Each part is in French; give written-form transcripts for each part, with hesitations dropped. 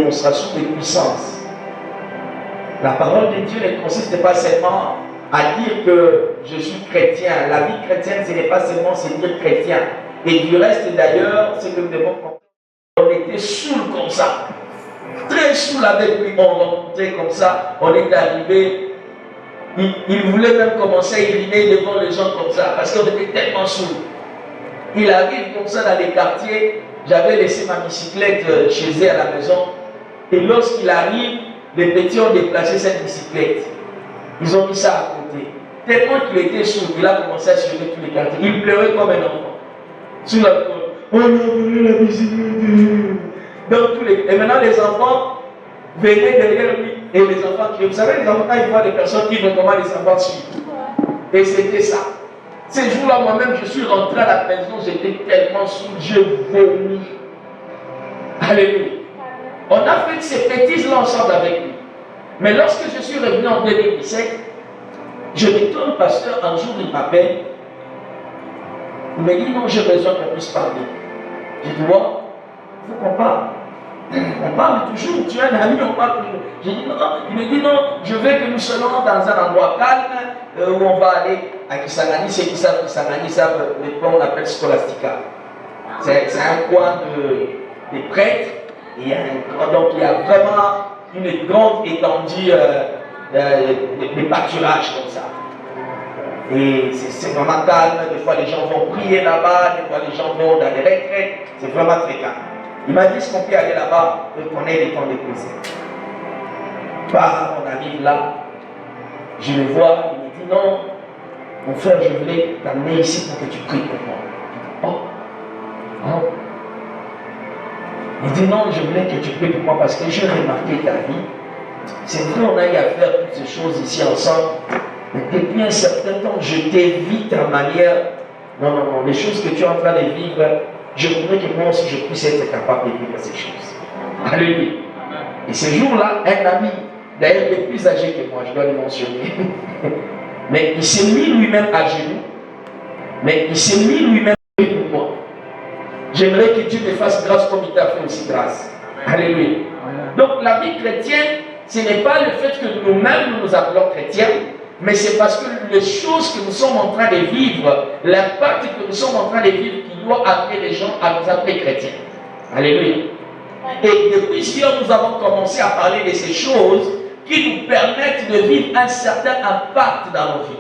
démonstration de puissance. La parole de Dieu ne consiste pas seulement à dire que je suis chrétien. La vie chrétienne, ce n'est pas seulement se dire chrétien. Et du reste d'ailleurs, ce que nous devons comprendre, on était saoul comme ça. Très saoul avec lui, on rencontrait comme ça, on est arrivé. Il voulait même commencer à uriner devant les gens comme ça, parce qu'on était tellement saoul. Il arrive comme ça dans les quartiers. J'avais laissé ma bicyclette chez eux à la maison. Et lorsqu'il arrive, les petits ont déplacé cette bicyclette. Ils ont mis ça à côté. Tellement qu'il était saoul, il a commencé à suivre tous les quartiers. Il pleurait comme un enfant. Sous la côte. On a volé la bicyclette. Donc, et maintenant, les enfants venaient derrière lui. Et les enfants qui. Vous savez, les enfants, quand ils voient des personnes qui vont, comment les enfants suivent. Et c'était ça. Ces jours-là, moi-même, je suis rentré à la maison, j'étais tellement saoul, je vomis. Alléluia. On a fait ces bêtises-là ensemble avec lui. Mais lorsque je suis revenu en 2017, je retourne, pasteur, un jour il m'appelle. Il me dit non, j'ai besoin qu'on puisse parler. J'ai dit, ouais, il faut qu'on parle. On parle toujours, tu es un ami, on parle toujours. J'ai dit non, il me dit non, je veux que nous soyons dans un endroit calme où on va aller à Kisangani. Ceux qui savent Kisangani savent le plan qu'on appelle Scholastica. C'est un coin des prêtres. Donc il y a vraiment une grande étendue de pâturage comme ça. Et c'est vraiment calme. Des fois les gens vont prier là-bas, des fois les gens vont dans les retraites. C'est vraiment très calme. Il m'a dit, est-ce qu'on peut aller là-bas et qu'on ait les temps de prière? Bah, on arrive là, je le vois, il me dit, non, mon frère, je voulais t'amener ici pour que tu pries pour moi. Oh. Il dit, non, je voulais que tu pries pour moi parce que j'ai remarqué ta vie. C'est vrai, on a eu à faire toutes ces choses ici ensemble. Mais depuis un certain temps, je t'évite à manière. Non, les choses que tu es en train de vivre, je voudrais que moi aussi je puisse être capable de vivre ces choses. Alléluia. Et ce jour-là, un ami, d'ailleurs il est plus âgé que moi, je dois le mentionner, mais il s'est mis lui-même à genoux, mais il s'est mis lui-même pour moi. J'aimerais que Dieu me fasse grâce comme il t'a fait aussi grâce. Alléluia. Donc la vie chrétienne, ce n'est pas le fait que nous-mêmes nous appelons chrétiens, mais c'est parce que les choses que nous sommes en train de vivre, l'impact que nous sommes en train de vivre, qui doit amener les gens à nous appeler chrétiens. Alléluia. Et depuis hier, nous avons commencé à parler de ces choses qui nous permettent de vivre un certain impact dans nos vies.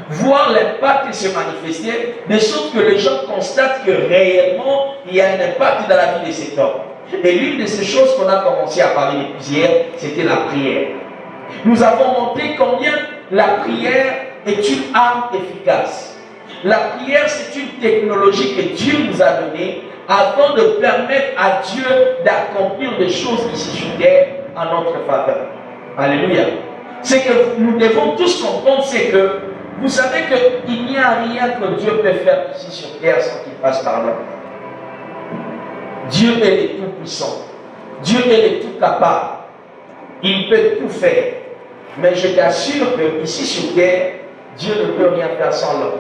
Voir l'impact se manifester, de sorte que les gens constatent que réellement, il y a un impact dans la vie de cet homme. Et l'une de ces choses qu'on a commencé à parler depuis hier, c'était la prière. Nous avons montré combien la prière est une arme efficace. La prière, c'est une technologie que Dieu nous a donnée afin de permettre à Dieu d'accomplir des choses ici sur terre en notre faveur. Alléluia. Ce que nous devons tous comprendre, c'est que vous savez qu'il n'y a rien que Dieu peut faire ici sur terre sans qu'il passe par là. Dieu est le tout-puissant. Dieu est le tout-capable. Il peut tout faire. Mais je t'assure que ici sur terre, Dieu ne peut rien faire sans l'homme.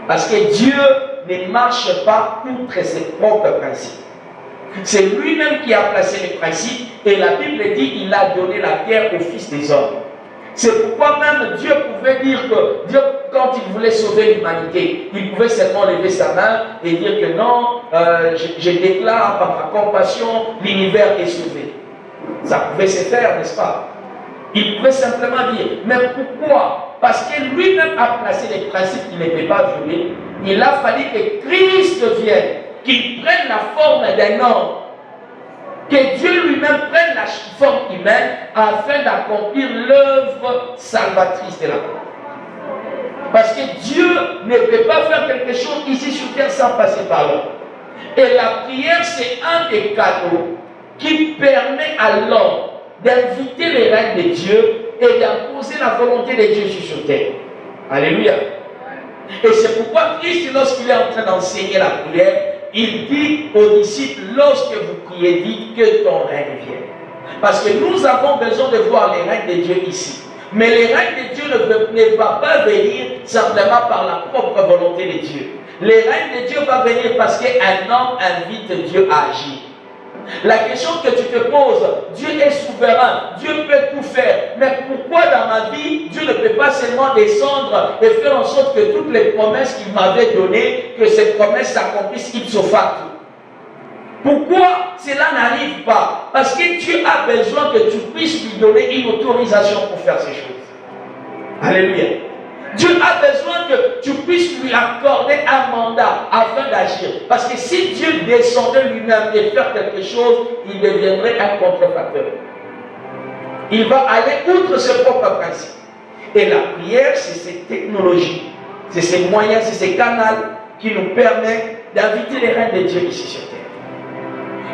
Parce que Dieu ne marche pas outre ses propres principes. C'est lui-même qui a placé les principes et la Bible dit qu'il a donné la terre aux fils des hommes. C'est pourquoi même Dieu pouvait dire que Dieu, quand il voulait sauver l'humanité, il pouvait seulement lever sa main et dire que non, je déclare par ma compassion, l'univers est sauvé. Ça pouvait se faire, n'est-ce pas? Il pouvait simplement dire, mais pourquoi? Parce que lui-même a placé les principes qu'il ne peut pas violer. Il a fallu que Christ vienne, qu'il prenne la forme d'un homme, que Dieu lui-même prenne la forme humaine afin d'accomplir l'œuvre salvatrice de la croix. Parce que Dieu ne peut pas faire quelque chose ici sur terre sans passer par l'homme. Et la prière, c'est un des canaux qui permet à l'homme d'inviter les règles de Dieu et d'imposer la volonté de Dieu sur terre. Alléluia. Et c'est pourquoi Christ, lorsqu'il est en train d'enseigner la prière, il dit aux disciples, lorsque vous priez, dites que ton règne vienne. Parce que nous avons besoin de voir les règles de Dieu ici. Mais les règles de Dieu ne vont pas venir simplement par la propre volonté de Dieu. Les règles de Dieu vont venir parce qu'un homme invite Dieu à agir. La question que tu te poses, Dieu est souverain, Dieu peut tout faire, mais pourquoi dans ma vie, Dieu ne peut pas seulement descendre et faire en sorte que toutes les promesses qu'il m'avait données, que ces promesses s'accomplissent ipso facto? Pourquoi cela n'arrive pas? Parce que Dieu a besoin que tu puisses lui donner une autorisation pour faire ces choses. Alléluia. Dieu a besoin que tu puisses lui accorder un mandat afin d'agir. Parce que si Dieu descendait lui-même et faire quelque chose, il deviendrait un contrefacteur. Il va aller outre ses propres principes. Et la prière, c'est ces technologies, c'est ces moyens, c'est ces canaux qui nous permettent d'inviter les reins de Dieu ici sur terre.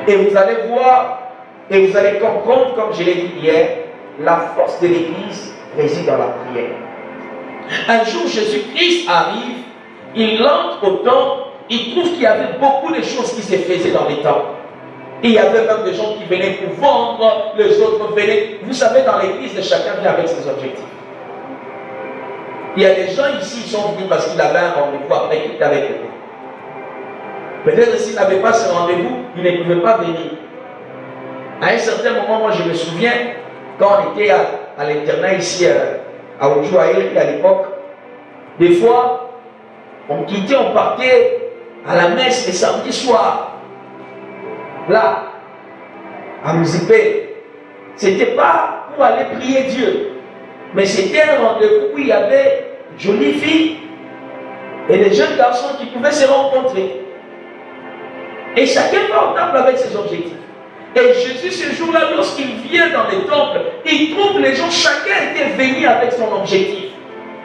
Et vous allez voir, et vous allez comprendre, comme je l'ai dit hier, la force de l'Église réside dans la prière. Un jour, Jésus-Christ arrive, il entre au temple, il trouve qu'il y avait beaucoup de choses qui se faisaient dans les temples. Et il y avait même des gens qui venaient pour vendre, les autres venaient. Vous savez, dans l'église, chacun vient avec ses objectifs. Il y a des gens ici qui sont venus parce qu'il avait un rendez-vous après qu'il avait été. Peut-être s'il n'avait pas ce rendez-vous, il ne pouvait pas venir. À un certain moment, moi je me souviens, quand on était à l'internat ici, à Oujouaïri à l'époque, des fois, on quittait, on partait à la messe le samedi soir. Là, à Mouzipé. C'était pas pour aller prier Dieu, mais c'était un rendez-vous où il y avait de jolies filles et des jeunes garçons qui pouvaient se rencontrer. Et chacun va au temple avec ses objectifs. Et Jésus, ce jour-là, lorsqu'il vient dans les temples, il trouve les gens, chacun était venu avec son objectif.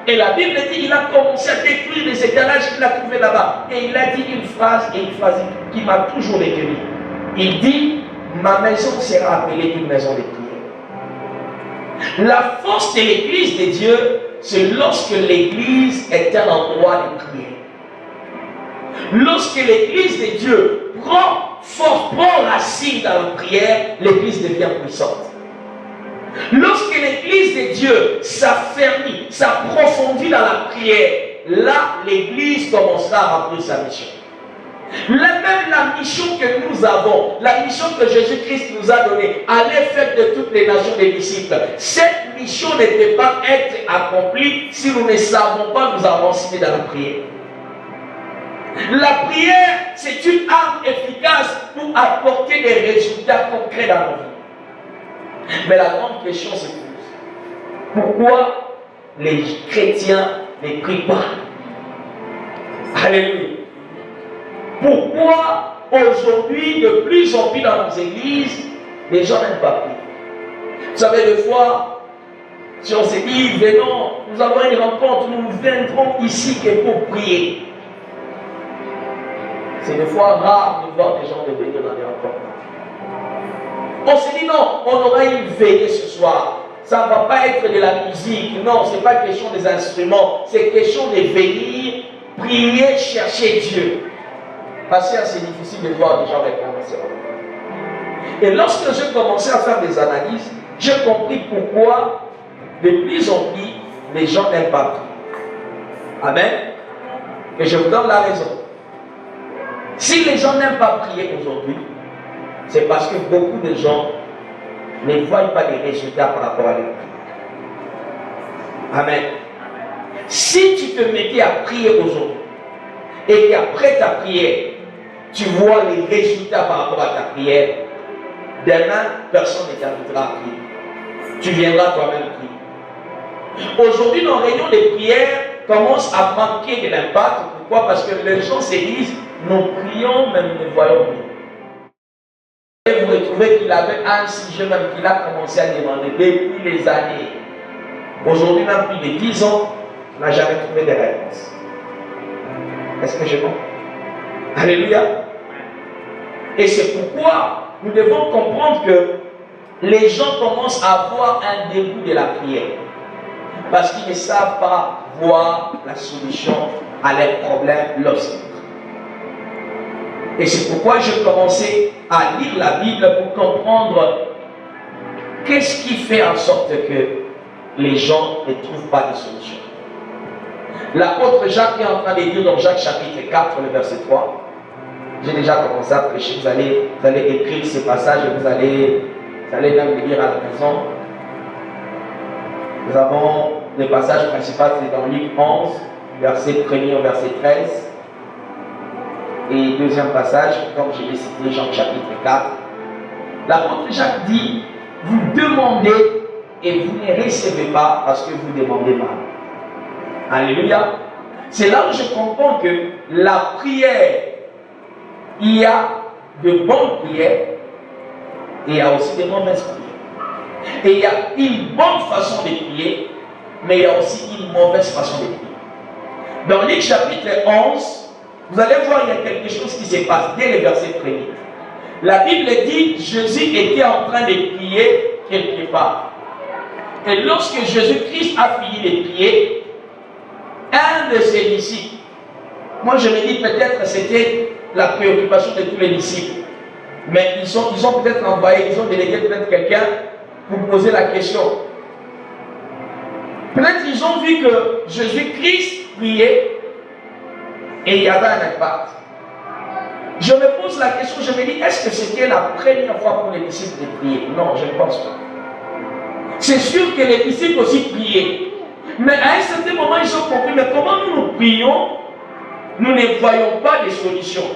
Et la Bible dit qu'il a commencé à détruire les étalages qu'il a trouvés là-bas. Et il a dit une phrase qui m'a toujours retenu. Il dit, ma maison sera appelée une maison de prière. La force de l'église de Dieu, c'est lorsque l'église est un endroit de prière. Lorsque l'église de Dieu prend racine dans la prière, l'église devient puissante. Lorsque l'église de Dieu s'affermit, s'approfondit dans la prière, là, l'église commencera à remplir sa mission. Même la mission que nous avons, la mission que Jésus-Christ nous a donnée, aller faire de toutes les nations des disciples, cette mission ne peut pas être accomplie si nous ne savons pas nous avancer dans la prière. La prière, c'est une arme efficace pour apporter des résultats concrets dans nos vies. Mais la grande question se pose, pourquoi les chrétiens ne prient pas? Alléluia. Pourquoi aujourd'hui, de plus en plus dans nos églises, les gens n'aiment pas prier? Vous savez, des fois, si on se dit, venons, nous avons une rencontre, nous viendrons ici que pour prier. C'est des fois rare de voir des gens venir dans des rencontres. On se dit non, on aura une veillée ce soir. Ça ne va pas être de la musique. Non, ce n'est pas question des instruments. C'est question de venir prier, chercher Dieu. Parce que c'est difficile de voir des gens répondre à ces rencontres. Et lorsque j'ai commencé à faire des analyses, j'ai compris pourquoi de plus en plus les gens n'aiment pas prier. Amen. Et je vous donne la raison. Si les gens n'aiment pas prier aujourd'hui, c'est parce que beaucoup de gens ne voient pas de résultats par rapport à leur prière. Amen. Si tu te mettais à prier aujourd'hui et qu'après ta prière, tu vois les résultats par rapport à ta prière, demain, personne ne t'invitera à prier. Tu viendras toi-même prier. Aujourd'hui, nos réunions de prière commencent à manquer de l'impact. Pourquoi? Parce que les gens se disent, nous prions, mais nous ne voyons rien. Et vous retrouvez qu'il avait un sujet même qu'il a commencé à demander depuis les années. Aujourd'hui, même plus de 10 ans, on n'a jamais trouvé de réponse. Est-ce que je comprends? Alléluia. Et c'est pourquoi nous devons comprendre que les gens commencent à avoir un dégoût de la prière. Parce qu'ils ne savent pas voir la solution à leurs problèmes lorsqu'ils. Et c'est pourquoi j'ai commencé à lire la Bible pour comprendre qu'est-ce qui fait en sorte que les gens ne trouvent pas de solution. L'apôtre Jacques est en train de dire dans Jacques chapitre 4, le verset 3, J'ai déjà commencé à prêcher. Vous allez écrire ces passages et vous allez même les lire à la maison. Nous avons le passage principal, c'est dans Luc 11, verset 1er au verset 13. Et deuxième passage, comme je l'ai cité, Jean chapitre 4. L'apôtre Jacques dit, vous demandez et vous ne recevez pas parce que vous demandez mal. Alléluia. C'est là où je comprends que la prière, il y a de bonnes prières et il y a aussi de mauvaises prières. Et il y a une bonne façon de prier, mais il y a aussi une mauvaise façon de prier. Dans Luc chapitre 11, vous allez voir, il y a quelque chose qui se passe dès le verset 1er. La Bible dit, Jésus était en train de prier quelque part. Et lorsque Jésus-Christ a fini de prier, un de ses disciples, moi je me dis peut-être c'était la préoccupation de tous les disciples, mais ils ont peut-être envoyé, ils ont délégué peut-être quelqu'un pour poser la question. Peut-être ils ont vu que Jésus-Christ priait et il y avait un impact. Je me pose la question, je me dis, est-ce que c'était la première fois pour les disciples de prier? Non, je ne pense pas. C'est sûr que les disciples aussi priaient. Mais à un certain moment, ils ont compris, mais comment nous prions, nous ne voyons pas de solutions.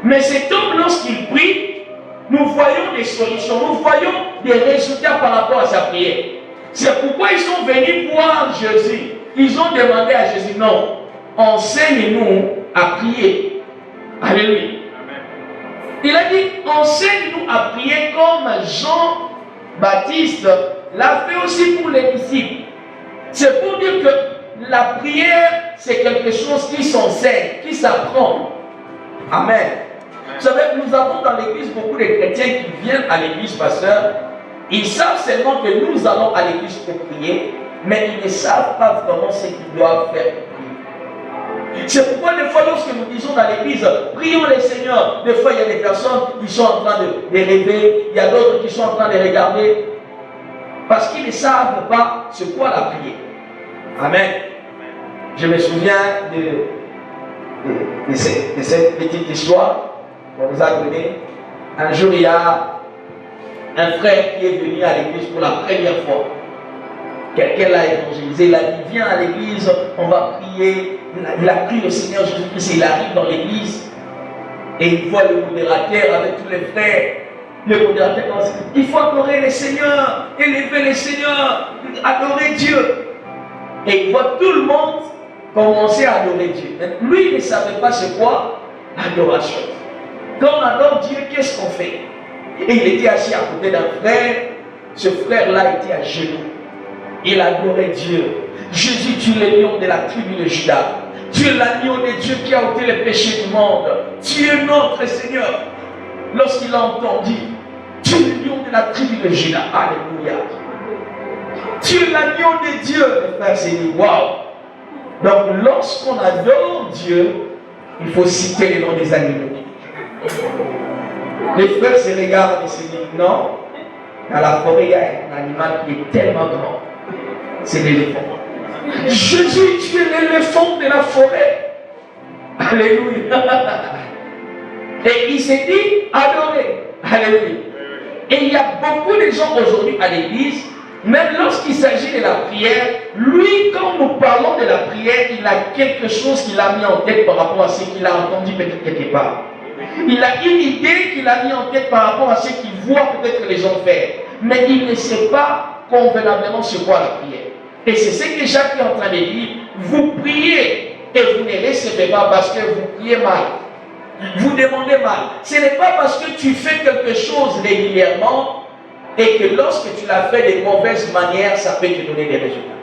Mais cet homme, lorsqu'il prie, nous voyons des solutions, nous voyons des résultats par rapport à sa prière. C'est pourquoi ils sont venus voir Jésus. Ils ont demandé à Jésus, non, enseigne-nous à prier. Alléluia. Il a dit, enseigne-nous à prier comme Jean-Baptiste l'a fait aussi pour les disciples. C'est pour dire que la prière, c'est quelque chose qui s'enseigne, qui s'apprend. Amen. Vous savez, nous avons dans l'église beaucoup de chrétiens qui viennent à l'église, pasteur. Ils savent seulement que nous allons à l'église pour prier, mais ils ne savent pas vraiment ce qu'ils doivent faire. C'est pourquoi des fois lorsque nous disons dans l'église, prions les seigneurs, des fois il y a des personnes qui sont en train de rêver, il y a d'autres qui sont en train de regarder, parce qu'ils ne savent pas ce quoi la prière. Amen. Je me souviens de cette petite histoire qu'on nous a donnée. Un jour, il y a un frère qui est venu à l'église pour la première fois. Quelqu'un l'a évangélisé, il a dit, viens à l'église, on va prier. Il a prié le Seigneur Jésus-Christ, il arrive dans l'église et il voit le modérateur avec tous les frères. Le modérateur commence, il faut adorer le Seigneur, élever le Seigneur, adorer Dieu. Et il voit tout le monde commencer à adorer Dieu. Mais lui, il ne savait pas c'est quoi l'adoration. Quand on adore Dieu, qu'est-ce qu'on fait? Et il était assis à côté d'un frère. Ce frère-là était à genoux. Il adorait Dieu. Jésus, tu es le lion de la tribu de Juda. Tu es l'agneau de Dieu qui a ôté les péchés du monde. Tu es notre Seigneur. Lorsqu'il a entendu, tu es le lion de la tribu de Juda. Alléluia. Tu es l'agneau de Dieu. Le frère s'est dit, waouh. Donc, lorsqu'on adore Dieu, il faut citer les noms des animaux. Les frères se regardent et se disent, non, dans la forêt, il y a un animal qui est tellement grand. C'est l'éléphant. Jésus, tu es l'éléphant de la forêt. Alléluia. Et il s'est dit, adorer. Alléluia. Et il y a beaucoup de gens aujourd'hui à l'église, même lorsqu'il s'agit de la prière, lui, quand nous parlons de la prière, il a quelque chose qu'il a mis en tête par rapport à ce qu'il a entendu peut-être quelque part. Il a une idée qu'il a mis en tête par rapport à ce qu'il voit peut-être les gens faire. Mais il ne sait pas convenablement ce qu'est la prière. Et c'est ce que Jacques est en train de dire. Vous priez et vous ne recevez pas parce que vous priez mal. Vous demandez mal. Ce n'est pas parce que tu fais quelque chose régulièrement et que lorsque tu l'as fait de mauvaise manière, ça peut te donner des résultats.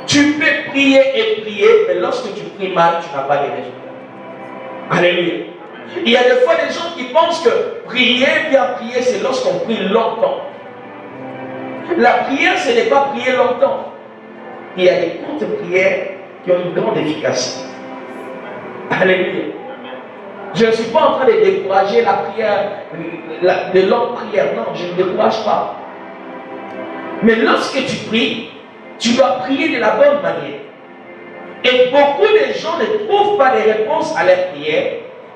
Tu peux prier et prier, mais lorsque tu pries mal, tu n'as pas de résultats. Alléluia. Il y a des fois des gens qui pensent que prier, bien prier, c'est lorsqu'on prie longtemps. La prière, ce n'est pas prier longtemps. Il y a des courtes prières qui ont une grande efficacité. Alléluia. Je ne suis pas en train de décourager la prière, de longue prière. Non, je ne décourage pas. Mais lorsque tu pries, tu dois prier de la bonne manière. Et beaucoup de gens ne trouvent pas de réponse à leur prière.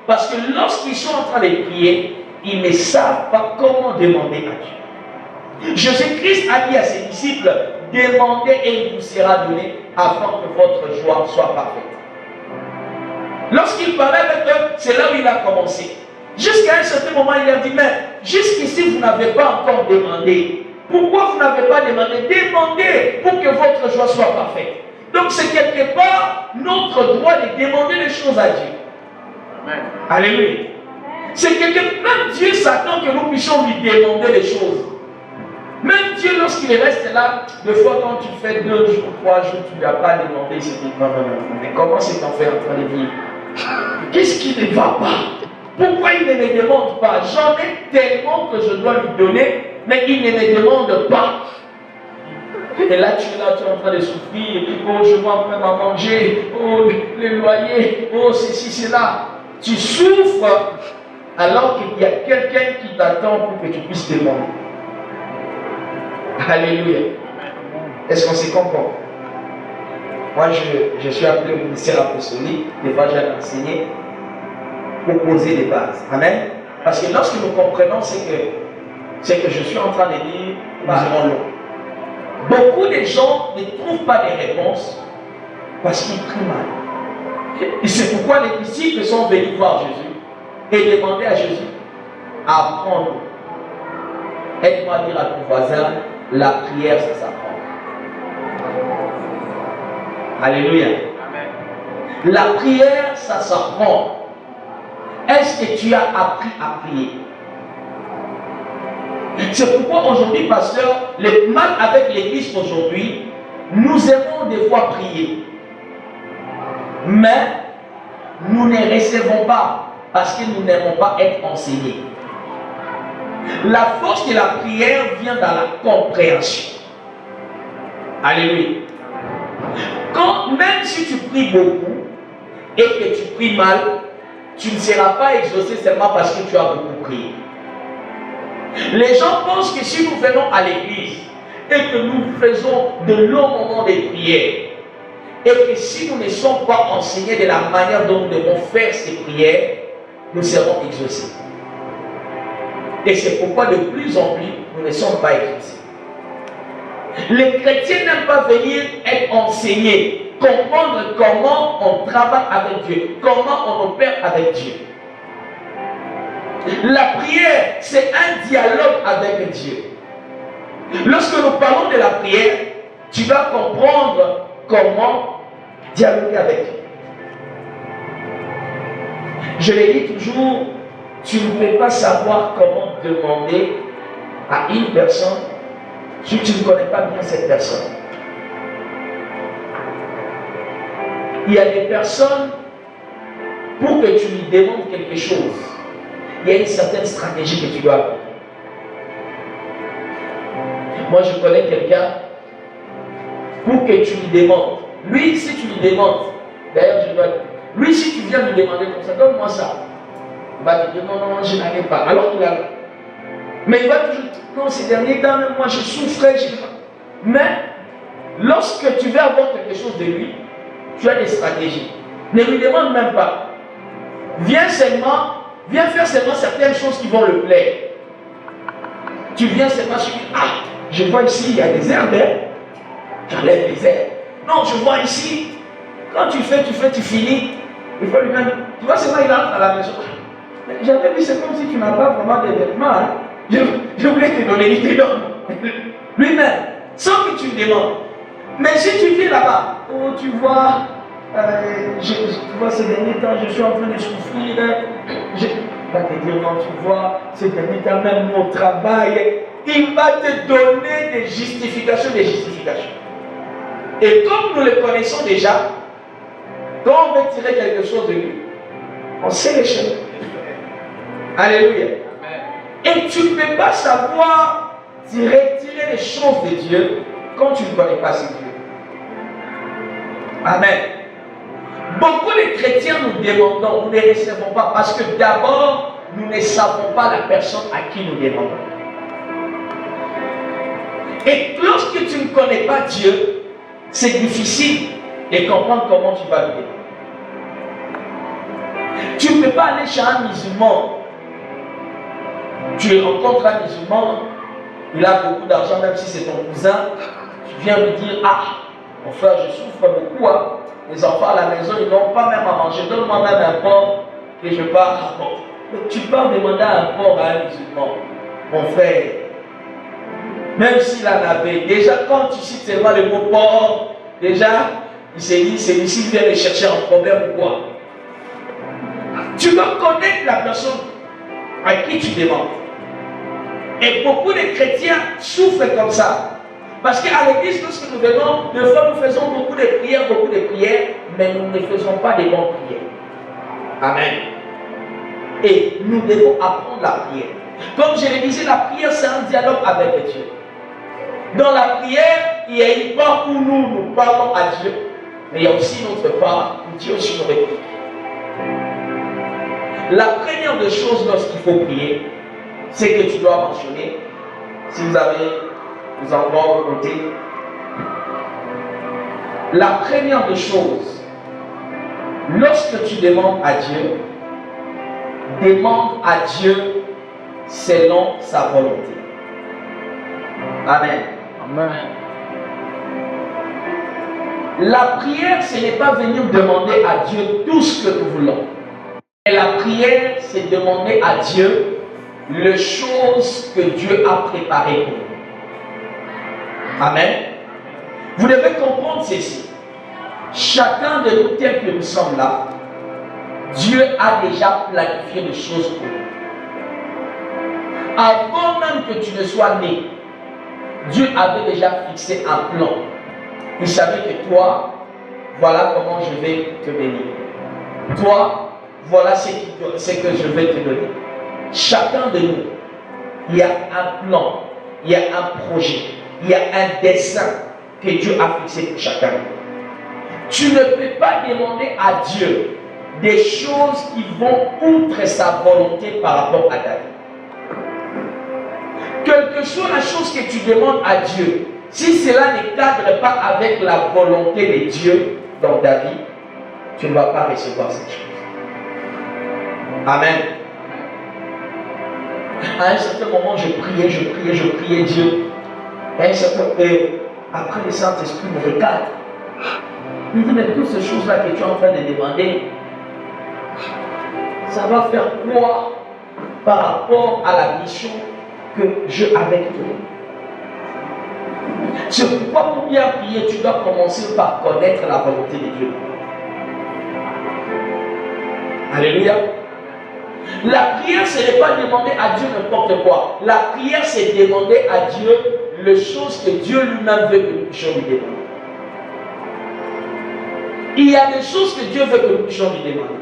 Parce que lorsqu'ils sont en train de prier, ils ne savent pas comment demander à Dieu. Jésus-Christ a dit à ses disciples, demandez et il vous sera donné afin que votre joie soit parfaite. Lorsqu'il parlait avec eux, c'est là où il a commencé. Jusqu'à un certain moment, il leur dit, mais jusqu'ici, vous n'avez pas encore demandé. Pourquoi vous n'avez pas demandé? Demandez pour que votre joie soit parfaite. Donc c'est quelque part notre droit de demander des choses à Dieu. Amen. Alléluia. C'est quelque part, même Dieu s'attend que nous puissions lui demander des choses. Même Dieu, lorsqu'il reste là, des fois quand tu fais 2 jours, 3 jours, tu ne lui as pas demandé, il se dit non, mais comment c'est ton frère en train de vivre? Qu'est-ce qui ne va pas? Pourquoi il ne me demande pas? J'en ai tellement que je dois lui donner, mais il ne me demande pas. Et là, tu es en train de souffrir. Oh, je vois même à manger. Oh, le loyer. Oh, ceci, cela. Tu souffres alors qu'il y a quelqu'un qui t'attend pour que tu puisses demander. Alléluia. Est-ce qu'on s'y comprend? Moi, je suis appelé au ministère apostolique. Des fois, j'ai enseigné pour poser des bases. Amen. Parce que lorsque nous comprenons, c'est que je suis en train de dire, nous irons loin. Beaucoup de gens ne trouvent pas de réponses parce qu'ils prient mal. Et c'est pourquoi les disciples sont venus voir Jésus et demander à Jésus apprendre. Aide-moi à dire à ton voisin, la prière, ça s'apprend. Alléluia. Amen. La prière, ça s'apprend. Est-ce que tu as appris à prier? C'est pourquoi aujourd'hui, pasteur, le mal avec l'église aujourd'hui, nous aimons des fois prier. Mais nous ne recevons pas parce que nous n'aimons pas être enseignés. La force de la prière vient dans la compréhension. Alléluia. Même si tu pries beaucoup et que tu pries mal, tu ne seras pas exaucé seulement parce que tu as beaucoup prié. Les gens pensent que si nous venons à l'église et que nous faisons de longs moments de prière et que si nous ne sommes pas enseignés de la manière dont nous devons faire ces prières, nous serons exaucés. Et c'est pourquoi de plus en plus, nous ne sommes pas exaucés. Les chrétiens n'aiment pas venir être enseignés, comprendre comment on travaille avec Dieu, comment on opère avec Dieu. La prière, c'est un dialogue avec Dieu. Lorsque nous parlons de la prière, tu vas comprendre comment dialoguer avec Dieu. Je le dis toujours, tu ne peux pas savoir comment demander à une personne si tu ne connais pas bien cette personne. Il y a des personnes, pour que tu lui demandes quelque chose, il y a une certaine stratégie que tu dois avoir. Moi, je connais quelqu'un, pour que tu lui demandes, lui, si tu lui demandes, d'ailleurs, lui, si tu viens lui demander comme ça, donne-moi ça, il va te dire non, non, je n'en ai pas, alors qu'il a. Mais il va toujours dire non, ces derniers temps, même moi, je souffrais, mais lorsque tu veux avoir quelque chose de lui, tu as des stratégies. Ne lui demande même pas. Viens faire seulement certaines choses qui vont le plaire. Tu viens seulement sur lui. Ah, je vois ici, il y a des herbes. J'enlève les herbes. Non, je vois ici. Quand tu fais, tu finis. Il faut lui-même. Tu vois, seulement il entre à la maison. J'avais vu, c'est comme si tu n'as pas vraiment de vêtements. Hein. Je voulais te donner, il te donne. Lui-même, sans que tu lui demandes. Mais si tu viens là-bas, oh, tu vois, tu vois, ces derniers temps, je suis en train de souffrir. Il va te dire, non, tu vois, ces derniers temps, même mon travail, il va te donner des justifications, Et comme nous le connaissons déjà, quand on veut tirer quelque chose de lui, on sait les chemins. Alléluia. Et tu ne peux pas savoir tirer les choses de Dieu quand tu ne connais pas ce Dieu. Amen. Beaucoup de chrétiens nous demandons, nous ne recevons pas parce que d'abord, nous ne savons pas la personne à qui nous demandons. Et lorsque tu ne connais pas Dieu, c'est difficile de comprendre comment tu vas lui demander. Tu ne peux pas aller chez un musulman. Tu rencontres un musulman, il a beaucoup d'argent, même si c'est ton cousin. Tu viens lui dire, ah, mon frère, je souffre beaucoup. Hein. Les enfants à la maison, ils n'ont pas même à manger. Donne-moi même un porc que je pars apporter. Mais tu peux demander un porc à un musulman. Mon frère, même s'il en avait, déjà quand tu cites seulement le mot porc, déjà, il s'est dit, celui-ci vient me chercher un problème ou quoi. Tu dois connaître la personne à qui tu demandes. Et beaucoup de chrétiens souffrent comme ça. Parce qu'à l'église, lorsque nous venons, des fois nous faisons beaucoup de prières, mais nous ne faisons pas de bonnes prières. Amen. Et nous devons apprendre la prière. Comme je le disais, la prière c'est un dialogue avec Dieu. Dans la prière, il y a une part où nous parlons à Dieu, mais il y a aussi une autre part où Dieu aussi nous réplique. La première des choses lorsqu'il faut prier, c'est que tu dois mentionner, si vous avez vous en côté, la première des choses, lorsque tu demandes à Dieu, demande à Dieu selon sa volonté. Amen. Amen. La prière, ce n'est pas venir demander à Dieu tout ce que nous voulons. Et la prière, c'est demander à Dieu les choses que Dieu a préparées pour nous. Amen. Vous devez comprendre ceci. Chacun de nous, tel que nous sommes là, Dieu a déjà planifié des choses pour nous. Avant même que tu ne sois né, Dieu avait déjà fixé un plan. Il savait que toi, voilà comment je vais te bénir. Toi, voilà ce que je vais te donner. Chacun de nous, il y a un plan, il y a un projet, il y a un dessein que Dieu a fixé pour chacun. Tu ne peux pas demander à Dieu des choses qui vont outre sa volonté par rapport à ta vie. Quelle que soit la chose que tu demandes à Dieu, si cela ne cadre pas avec la volonté de Dieu dans ta vie, tu ne vas pas recevoir cette chose. Amen. À un certain moment, je priais Dieu. À un certain après le Saint-Esprit me regarde. Il dit, mais toutes ces choses-là que tu es en train de demander, ça va faire quoi par rapport à la mission que je avec toi? C'est pourquoi pour bien prier, tu dois commencer par connaître la volonté de Dieu. Alléluia. La prière, ce n'est pas demander à Dieu n'importe quoi. La prière, c'est demander à Dieu les choses que Dieu lui-même veut que nous puissions lui demander. Il y a des choses que Dieu veut que nous puissions lui demander.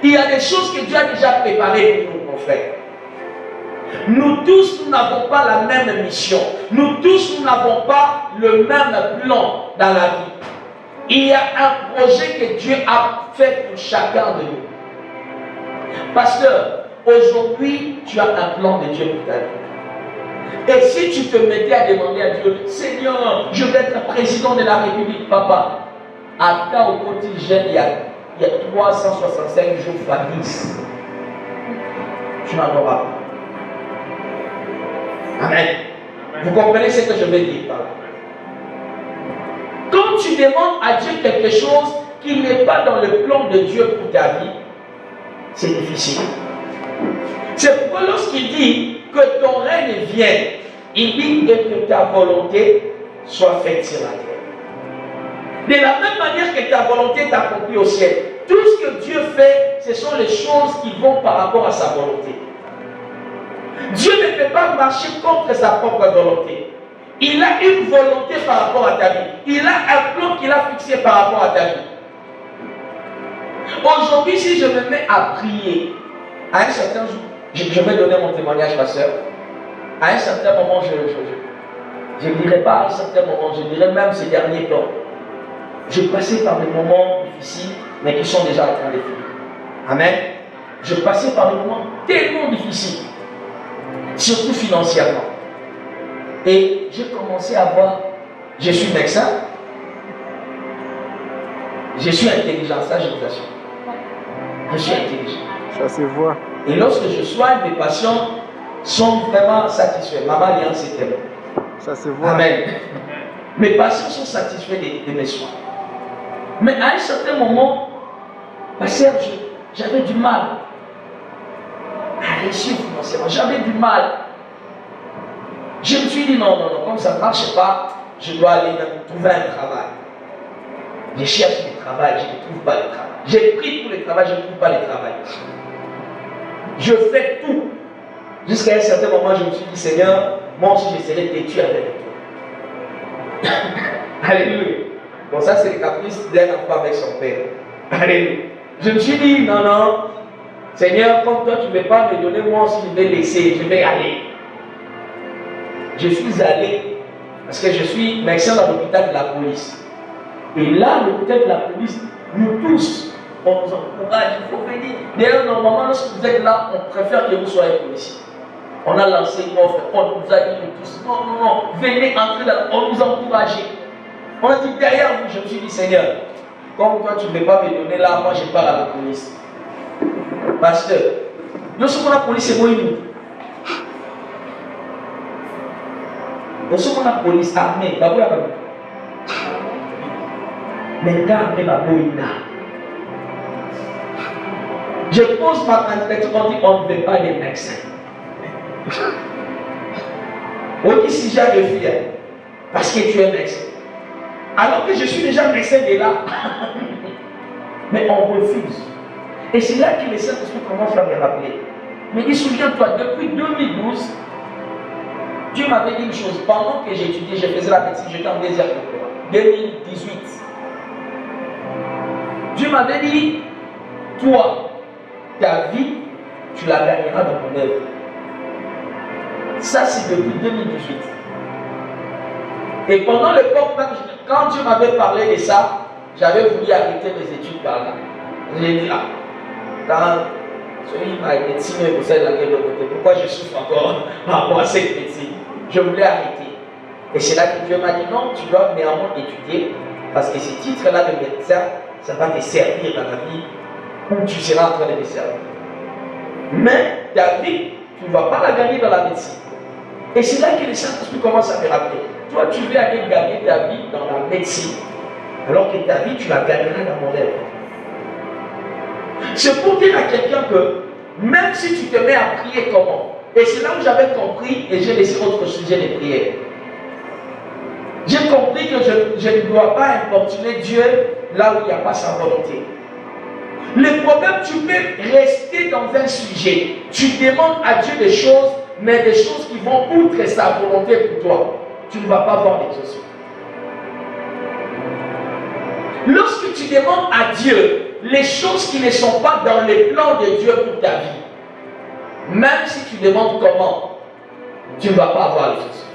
Il y a des choses que Dieu a déjà préparées pour nous, mon frère. Nous tous, nous n'avons pas la même mission. Nous tous, nous n'avons pas le même plan dans la vie. Il y a un projet que Dieu a fait pour chacun de nous. Pasteur, aujourd'hui, tu as un plan de Dieu pour ta vie. Et si tu te mettais à demander à Dieu, Seigneur, je veux être président de la République, papa, attends au quotidien, il y a 365 jours fois 10. Tu n'en auras pas. Amen. Vous comprenez ce que je veux dire par là? Quand tu demandes à Dieu quelque chose qui n'est pas dans le plan de Dieu pour ta vie, c'est difficile. C'est pourquoi lorsqu'il dit que ton règne vienne, il dit que ta volonté soit faite sur la terre. De la même manière que ta volonté est accomplie au ciel, tout ce que Dieu fait, ce sont les choses qui vont par rapport à sa volonté. Dieu ne peut pas marcher contre sa propre volonté. Il a une volonté par rapport à ta vie. Il a un plan qu'il a fixé par rapport à ta vie. Aujourd'hui, si je me mets à prier, à un certain jour, je vais donner mon témoignage, ma soeur. À un certain moment, je ne dirais pas à un certain moment, je dirais même ces derniers temps. Je passais par des moments difficiles, mais qui sont déjà en train de finir. Amen. Je passais par des moments tellement difficiles, surtout financièrement. Et j'ai commencé à voir, je suis médecin, je suis intelligent, ça je vous assure. Je suis intelligent. Ça se voit. Et lorsque je soigne, mes patients sont vraiment satisfaits. Maman Alliance, c'était bon. Ça se voit. Amen. Mes patients sont satisfaits de mes soins. Mais à un certain moment, pasteur, j'avais du mal à réussir financièrement. J'avais du mal. Je me suis dit non, comme ça ne marche pas, je dois aller trouver un travail. Je cherche du travail, je ne trouve pas de travail. J'ai pris pour le travail, je ne trouve pas de travail. Je fais tout. Jusqu'à un certain moment, je me suis dit, Seigneur, moi aussi je serai têtu avec toi. Alléluia. Bon, ça c'est le caprice d'un enfant avec son père. Alléluia. Je me suis dit, non, Seigneur, comme toi tu ne veux pas me donner, moi aussi je vais laisser, je vais aller. Je suis allé, parce que je suis médecin dans l'hôpital de la police. Et là, l'hôpital de la police, nous tous, on nous encourage, il faut venir. D'ailleurs, normalement, lorsque vous êtes là, on préfère que vous soyez policier. On a lancé une offre, on nous a dit, nous tous, non, venez entrer là, on nous a encouragé. On a dit derrière vous, je me suis dit, Seigneur, comme toi tu ne veux pas me donner là, moi je pars à la police. Pasteur, nous sommes la police, c'est moi nous. Nous sommes la police armée, mais je pose ma candidature, on dit on ne veut pas des médecins. On dit si j'ai de filles, parce que tu es médecin. Alors que je suis déjà médecin de là. Mais on refuse. Et c'est là que les Saint-Esprit commencent à me rappeler. Mais dis, souviens-toi, depuis 2012, Dieu m'avait dit une chose. Pendant que j'étudiais, je faisais la médecine, j'étais en deuxième doctorat. 2018. Dieu m'avait dit, toi, ta vie, tu la gagneras dans mon œuvre. Ça, c'est depuis 2018. Et pendant l'époque, quand Dieu m'avait parlé de ça, j'avais voulu arrêter mes études par là. J'ai dit, quand celui m'a médecine, vous savez laquelle de côté, pourquoi je souffre encore par rapport à cette médecine? Je voulais arrêter. Et c'est là que Dieu m'a dit, non, tu dois néanmoins étudier, parce que ce titre-là de médecin, ça va te servir dans la vie où tu seras en train de te servir. Mais ta vie, tu ne vas pas la gagner dans la médecine. Et c'est là que le Saint-Esprit commence à me rappeler. Toi, tu veux aller gagner ta vie dans la médecine, alors que ta vie, tu la gagneras dans mon œuvre. C'est pour dire à quelqu'un que, même si tu te mets à prier comment, et c'est là où j'avais compris, et j'ai laissé autre sujet de prière. J'ai compris que je ne dois pas importuner Dieu là où il n'y a pas sa volonté. Le problème, tu peux rester dans un sujet. Tu demandes à Dieu des choses, mais des choses qui vont outre sa volonté pour toi. Tu ne vas pas voir l'exaucement. Lorsque tu demandes à Dieu les choses qui ne sont pas dans les plans de Dieu pour ta vie, même si tu demandes comment, tu ne vas pas avoir l'exaucement.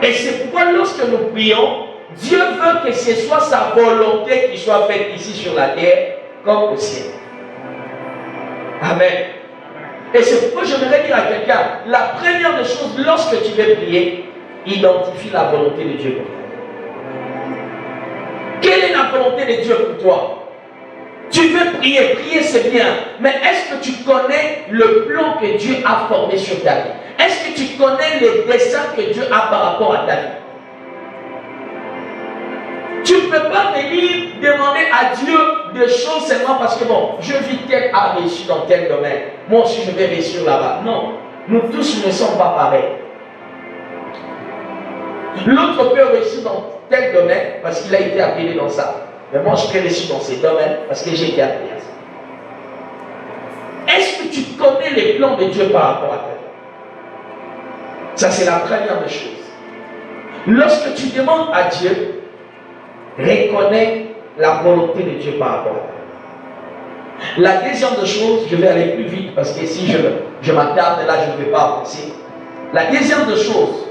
Et c'est pourquoi lorsque nous prions, Dieu veut que ce soit sa volonté qui soit faite ici sur la terre comme au ciel. Amen. Et c'est pourquoi je voudrais dire à quelqu'un, la première des choses, lorsque tu veux prier, identifie la volonté de Dieu pour toi. Quelle est la volonté de Dieu pour toi? Tu veux prier, prier c'est bien, mais est-ce que tu connais le plan que Dieu a formé sur ta vie? Est-ce que tu connais les desseins que Dieu a par rapport à ta vie? Tu ne peux pas venir demander à Dieu des choses seulement parce que bon, je vis tel a réussi dans tel domaine. Moi aussi je vais réussir là-bas. Non, nous tous ne sommes pas pareils. L'autre peut réussir dans tel domaine parce qu'il a été appelé dans ça. Mais moi je peux réussir dans ces domaines parce que j'ai été appelé à ça. Est-ce que tu connais les plans de Dieu par rapport à ta vie? Ça c'est la première des choses. Lorsque tu demandes à Dieu, reconnais la volonté de Dieu par rapport à toi. La deuxième des choses, je vais aller plus vite parce que si je m'attarde là, je ne vais pas avancer. La deuxième des choses,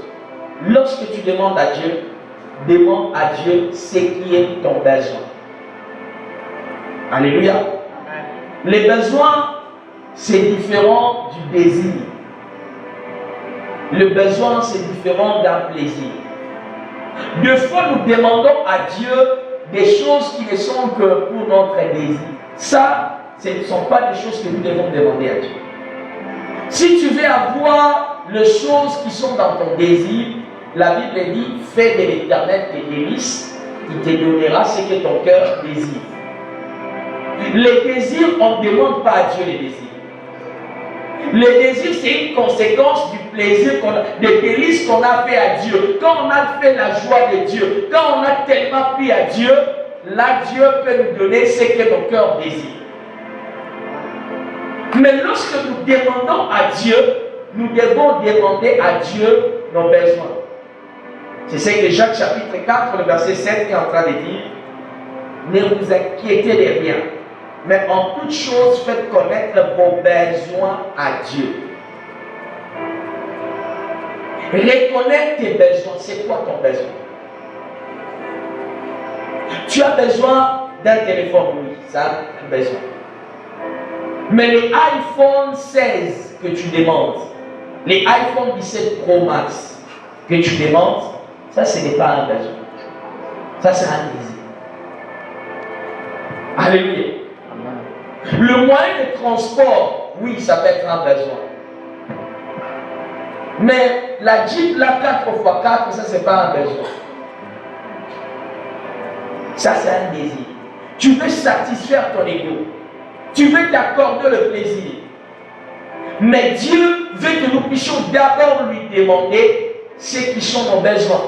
lorsque tu demandes à Dieu, demande à Dieu ce qui est ton besoin. Alléluia. Les besoins, c'est différent du désir. Le besoin, c'est différent d'un plaisir. Deux fois, nous demandons à Dieu des choses qui ne sont que pour notre désir. Ça, ce ne sont pas des choses que nous devons demander à Dieu. Si tu veux avoir les choses qui sont dans ton désir, la Bible dit, fais de l'Éternel tes délices, il te donnera ce que ton cœur désire. Les désirs, on ne demande pas à Dieu les désirs. Le désir, c'est une conséquence du plaisir, des délices qu'on a fait à Dieu. Quand on a fait la joie de Dieu, quand on a tellement pris à Dieu, là, Dieu peut nous donner ce que nos cœurs désirent. Mais lorsque nous demandons à Dieu, nous devons demander à Dieu nos besoins. C'est ce que Jacques chapitre 4, le verset 7 est en train de dire. Ne vous inquiétez de rien, mais en toute chose, faites connaître vos besoins à Dieu. Reconnais tes besoins. C'est quoi ton besoin? Tu as besoin d'un téléphone, oui, ça, un besoin. Mais les iPhone 16 que tu demandes, les iPhone 17 Pro Max que tu demandes, ça, ce n'est pas un besoin. Ça, c'est un désir. Alléluia. Le moyen de transport, oui, ça peut être un besoin. Mais la Jeep, la 4x4, ça, c'est pas un besoin. Ça, c'est un désir. Tu veux satisfaire ton ego. Tu veux t'accorder le plaisir. Mais Dieu veut que nous puissions d'abord lui demander ce qui sont nos besoins.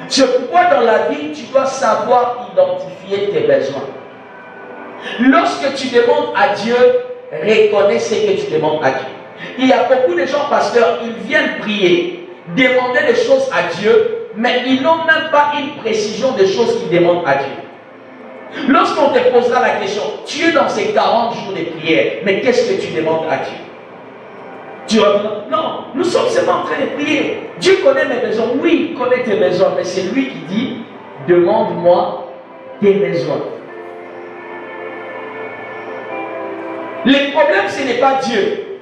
C'est pourquoi dans la vie, tu dois savoir identifier tes besoins. Lorsque tu demandes à Dieu, reconnais ce que tu demandes à Dieu. Il y a beaucoup de gens, pasteurs, ils viennent prier, demander des choses à Dieu, mais ils n'ont même pas une précision des choses qu'ils demandent à Dieu. Lorsqu'on te posera la question, tu es dans ces 40 jours de prière, mais qu'est-ce que tu demandes à Dieu? Tu vas dire, non, nous sommes seulement en train de prier. Dieu connaît mes besoins. Oui, il connaît tes besoins, mais c'est lui qui dit, demande-moi tes besoins. Le problème, ce n'est pas Dieu.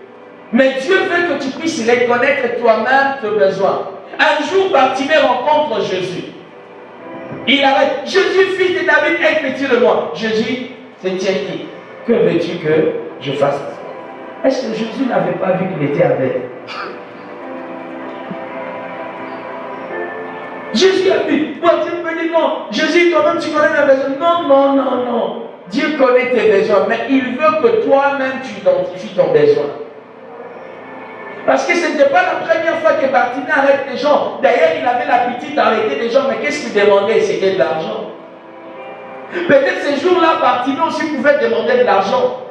Mais Dieu veut que tu puisses reconnaître toi-même tes besoins. Un jour, Bartimée rencontre Jésus. Il arrête. Jésus, fils de David, aie pitié de moi. Jésus se tient dit, que veux-tu que je fasse? Est-ce que Jésus n'avait pas vu qu'il était aveugle? Jésus a vu. Bartimée me dit non. Jésus, toi-même, tu connais mes besoins. Non, non, non, non. Dieu connaît tes besoins, mais il veut que toi-même tu identifies ton besoin. Parce que ce n'était pas la première fois que Bartimée arrête les gens. D'ailleurs, il avait l'habitude d'arrêter les gens, mais qu'est-ce qu'il demandait? C'était de l'argent. Peut-être ces jours-là, Bartimée aussi pouvait demander de l'argent.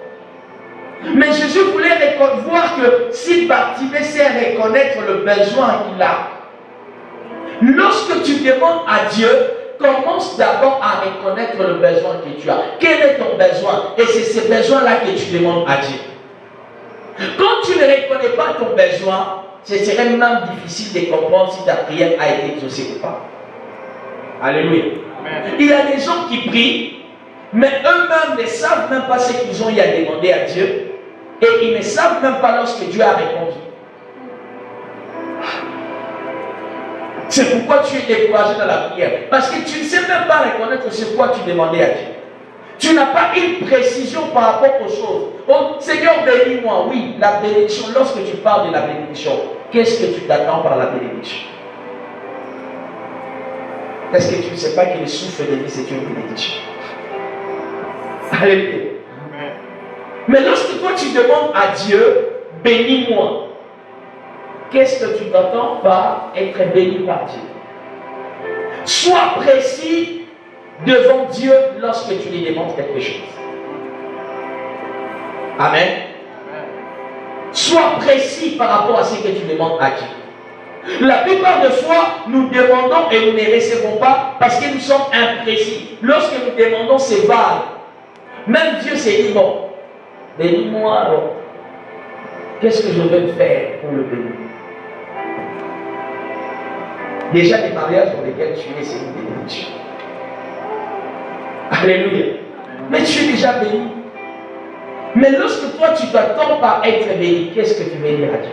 Mais Jésus voulait voir que si Bartimée sait reconnaître le besoin qu'il a, lorsque tu demandes à Dieu, commence d'abord à reconnaître le besoin que tu as. Quel est ton besoin? Et c'est ce besoin-là que tu demandes à Dieu. Quand tu ne reconnais pas ton besoin, ce serait même difficile de comprendre si ta prière a été exaucée ou pas. Alléluia. Amen. Il y a des gens qui prient, mais eux-mêmes ne savent même pas ce qu'ils ont eu à demander à Dieu, et ils ne savent même pas lorsque Dieu a répondu. C'est pourquoi tu es découragé dans la prière. Parce que tu ne sais même pas reconnaître ce quoi tu demandais à Dieu. Tu n'as pas une précision par rapport aux choses. Oh, Seigneur, bénis-moi. Oui, la bénédiction. Lorsque tu parles de la bénédiction, qu'est-ce que tu t'attends par la bénédiction? Est-ce que tu ne sais pas que le souffle de vie, c'est une bénédiction? Alléluia. Mais lorsque toi tu demandes à Dieu, bénis-moi, qu'est-ce que tu t'attends par être béni par Dieu? Sois précis devant Dieu lorsque tu lui demandes quelque chose. Amen. Sois précis par rapport à ce que tu demandes à Dieu. La plupart des fois, nous demandons et nous ne recevons pas parce que nous sommes imprécis. Lorsque nous demandons, c'est vague. Même Dieu s'est dit, bon, bénis-moi alors. Qu'est-ce que je vais faire pour le bénir? Déjà, les mariages dans lesquels tu es, c'est une bénédiction. Alléluia. Mais tu es déjà béni. Mais lorsque toi, tu t'attends par être béni, qu'est-ce que tu veux dire à Dieu?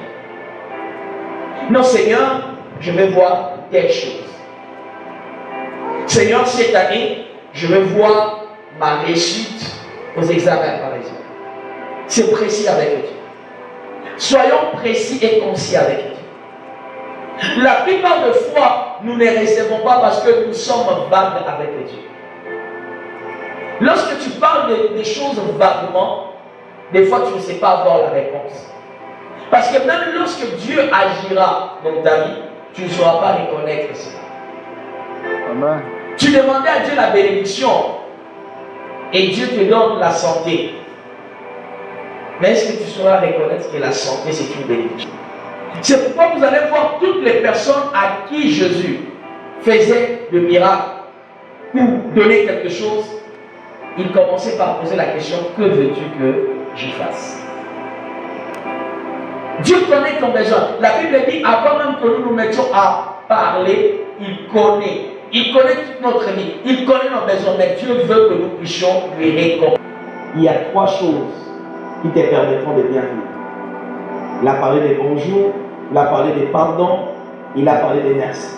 Non, Seigneur, je vais voir telle chose. Seigneur, cette année, je veux voir ma réussite aux examens, par exemple. C'est précis avec Dieu. Soyons précis et concis avec Dieu. La plupart de fois, nous ne recevons pas parce que nous sommes vagues avec Dieu. Lorsque tu parles des choses vaguement, des fois tu ne sais pas avoir la réponse. Parce que même lorsque Dieu agira dans ta vie, tu ne sauras pas reconnaître cela. Amen. Tu demandais à Dieu la bénédiction et Dieu te donne la santé. Mais est-ce que tu sauras reconnaître que la santé c'est une bénédiction? C'est pourquoi vous allez voir toutes les personnes à qui Jésus faisait le miracle ou donnait quelque chose, il commençait par poser la question: que veux-tu que je fasse? Dieu connaît ton besoin. La Bible dit, avant même que nous nous mettions à parler, il connaît. Il connaît toute notre vie. Il connaît nos besoins. Mais Dieu veut que nous puissions lui répondre. Il y a 3 choses qui te permettront de bien vivre. Il a parlé des bonjours, il a parlé des pardons, il a parlé des merci.